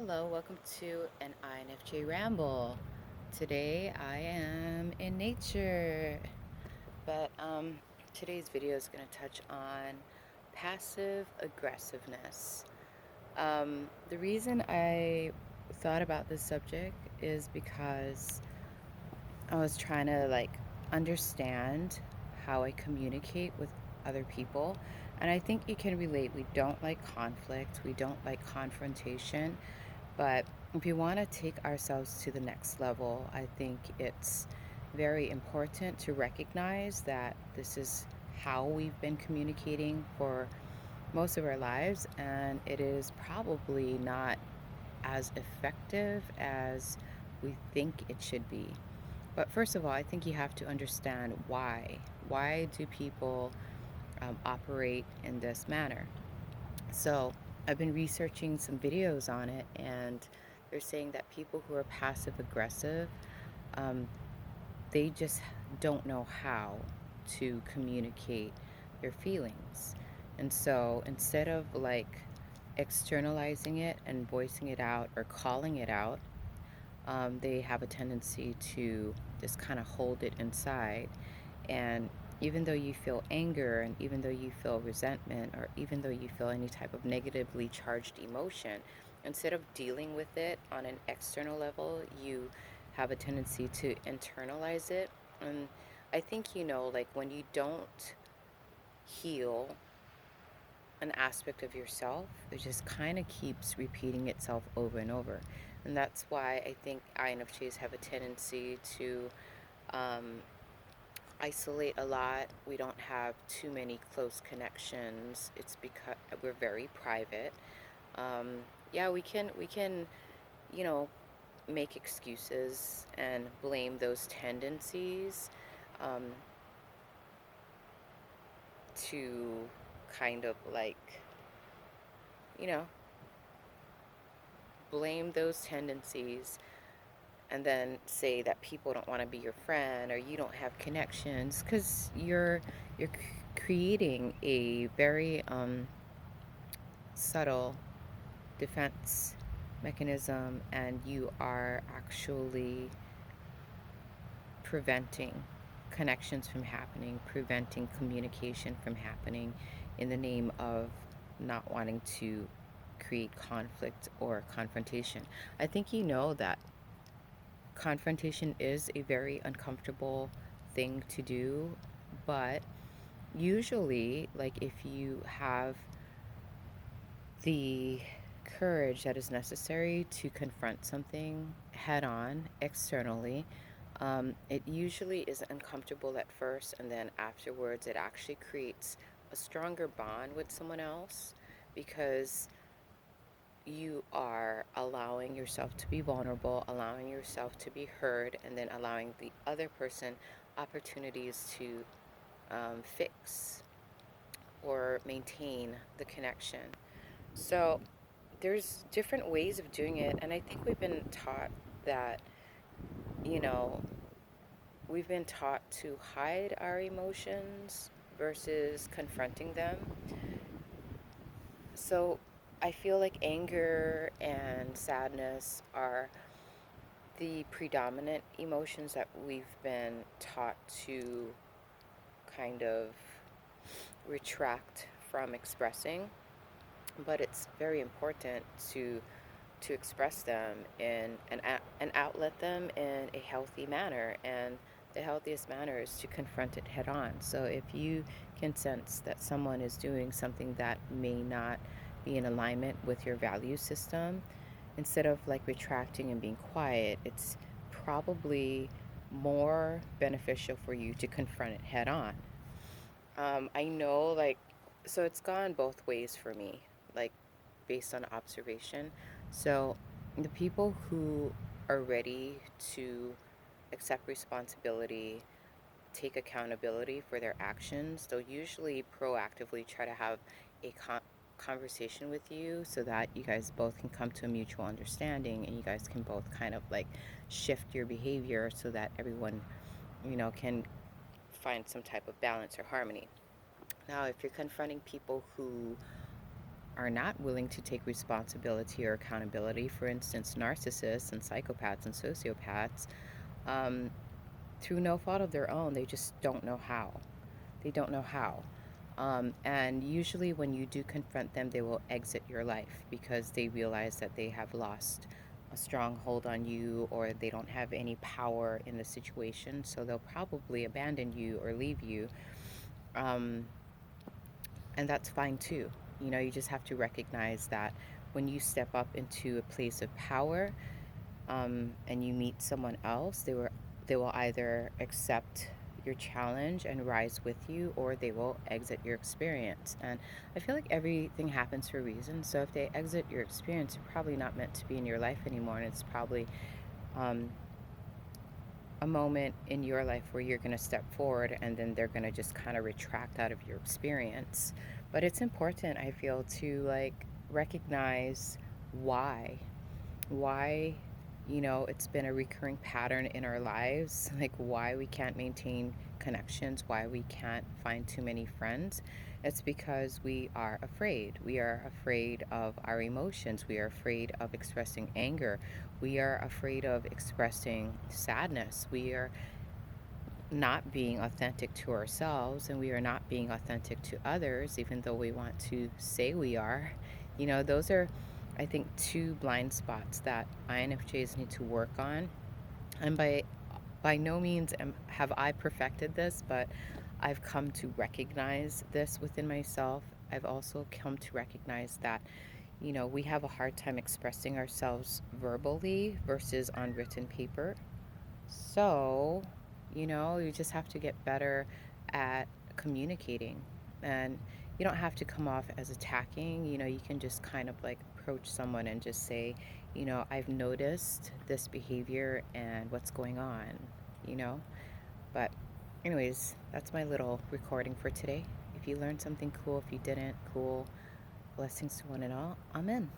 Hello, welcome to an INFJ ramble. Today I am in nature, but today's video is going to touch on passive aggressiveness. The reason I thought about this subject is because I was trying to understand how I communicate with other people. And I think you can relate. We don't like conflict, we don't like confrontation. But if we want to take ourselves to the next level, I think it's very important to recognize that this is how we've been communicating for most of our lives, and it is probably not as effective as we think it should be. But first of all, I think you have to understand why. Why do people operate in this manner? So I've been researching some videos on it, and they're saying that people who are passive aggressive, um, they just don't know how to communicate their feelings. And so instead of externalizing it and voicing it out or calling it out, they have a tendency to just kind of hold it inside. And even though you feel anger, and even though you feel resentment, or even though you feel any type of negatively charged emotion, instead of dealing with it on an external level, you have a tendency to internalize it. And I think, like when you don't heal an aspect of yourself, it just kind of keeps repeating itself over and over. And that's why I think INFJs have a tendency to um, isolate a lot. We don't have too many close connections. It's because we're very private. Yeah, we can, you know, make excuses and blame those tendencies um, to kind of you know, blame those tendencies and then say that people don't want to be your friend or you don't have connections because you're creating a very subtle defense mechanism, and you are actually preventing connections from happening, preventing communication from happening in the name of not wanting to create conflict or confrontation. I think you know that confrontation is a very uncomfortable thing to do, but usually, like, if you have the courage that is necessary to confront something head on externally, it usually is uncomfortable at first, and then afterwards, it actually creates a stronger bond with someone else because you are allowing yourself to be vulnerable, allowing yourself to be heard, and then allowing the other person opportunities to fix or maintain the connection. So there's different ways of doing it, and I think we've been taught that, you know, we've been taught to hide our emotions versus confronting them. So I feel like anger and sadness are the predominant emotions that we've been taught to kind of retract from expressing, but it's very important to express them in and outlet them in a healthy manner, and the healthiest manner is to confront it head on. So if you can sense that someone is doing something that may not be in alignment with your value system, instead of retracting and being quiet, it's probably more beneficial for you to confront it head on. I know, so it's gone both ways for me, like, based on observation. So the people who are ready to accept responsibility, take accountability for their actions, they'll usually proactively try to have a conversation with you so that you guys both can come to a mutual understanding, and you guys can both kind of shift your behavior so that everyone, can find some type of balance or harmony. Now, if you're confronting people who are not willing to take responsibility or accountability. For instance, narcissists and psychopaths and sociopaths, um, through no fault of their own, they just don't know how. They don't know how. And usually, when you do confront them, they will exit your life because they realize that they have lost a strong hold on you, or they don't have any power in the situation. So they'll probably abandon you or leave you. Um, and that's fine too. You know, you just have to recognize that when you step up into a place of power, and you meet someone else, they will either accept your challenge and rise with you, or they will exit your experience. And I feel like everything happens for a reason. So if they exit your experience, you're probably not meant to be in your life anymore, and it's probably um, a moment in your life where you're going to step forward, and then they're going to just kind of retract out of your experience. But it's important, I feel, to like recognize why why, it's been a recurring pattern in our lives, like why we can't maintain connections, why we can't find too many friends. It's because we are afraid. We are afraid of our emotions. We are afraid of expressing anger. We are afraid of expressing sadness. We are not being authentic to ourselves, and we are not being authentic to others, even though we want to say we are. Those are, I think, two blind spots that INFJs need to work on. And by no means have I perfected this, but I've come to recognize this within myself. I've also come to recognize that, we have a hard time expressing ourselves verbally versus on written paper. So, you just have to get better at communicating. And you don't have to come off as attacking. You can just kind of like approach someone and just say, I've noticed this behavior and what's going on, you know? But, anyways, that's my little recording for today. If you learned something cool, if you didn't, cool. Blessings to one and all. Amen.